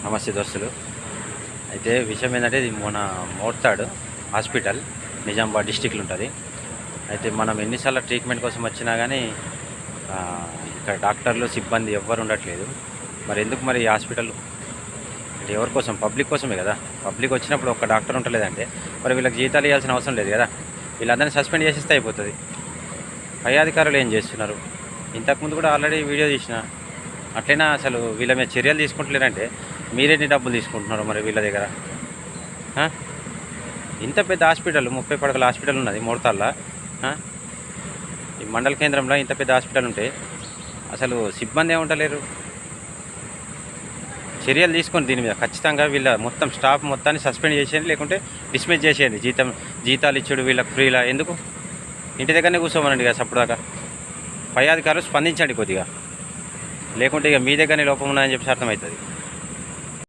నమస్తే దోస్తులు. అయితే విషయం ఏంటంటే ఇది మన మోర్తాడు హాస్పిటల్ నిజామాబాద్ డిస్టిక్లో ఉంటుంది. అయితే మనం ఎన్నిసార్లు ట్రీట్మెంట్ కోసం వచ్చినా కానీ ఇక్కడ డాక్టర్లు సిబ్బంది ఎవ్వరు ఉండట్లేదు. మరి ఎందుకు మరి ఈ హాస్పిటల్ అంటే ఎవరి కోసం? పబ్లిక్ కోసమే కదా. పబ్లిక్ వచ్చినప్పుడు ఒక్క డాక్టర్ ఉండలేదంటే మరి వీళ్ళకి జీతాలు ఇవ్వాల్సిన అవసరం లేదు కదా. వీళ్ళందరినీ సస్పెండ్ చేసేస్తే అయిపోతుంది. పై అధికారులు ఏం చేస్తున్నారు? ఇంతకుముందు కూడా ఆల్రెడీ వీడియో తీసిన. అట్లయినా అసలు వీళ్ళ మీద చర్యలు తీసుకుంటలేరంటే మీరెన్ని డబ్బులు తీసుకుంటున్నారు మరి వీళ్ళ దగ్గర? ఇంత పెద్ద హాస్పిటల్ 30 పడకల హాస్పిటల్ ఉన్నది మోడతాల్లో. ఈ మండల కేంద్రంలో ఇంత పెద్ద హాస్పిటల్ ఉంటే అసలు సిబ్బంది ఏముంటలేరు? చర్యలు తీసుకొని దీని మీద ఖచ్చితంగా వీళ్ళ మొత్తం స్టాఫ్ మొత్తాన్ని సస్పెండ్ చేసేయండి, లేకుంటే డిస్మిస్ చేసేయండి. జీతాలు ఇచ్చుడు వీళ్ళకి ఫ్రీలా ఎందుకు? ఇంటి దగ్గరనే కూర్చోమనండి కదా సప్పుడుదాకా. పై అధికారులు స్పందించండి కొద్దిగా, లేకుంటే ఇక మీ దగ్గరనే లోపం ఉన్నదని చెప్పి అర్థమవుతుంది.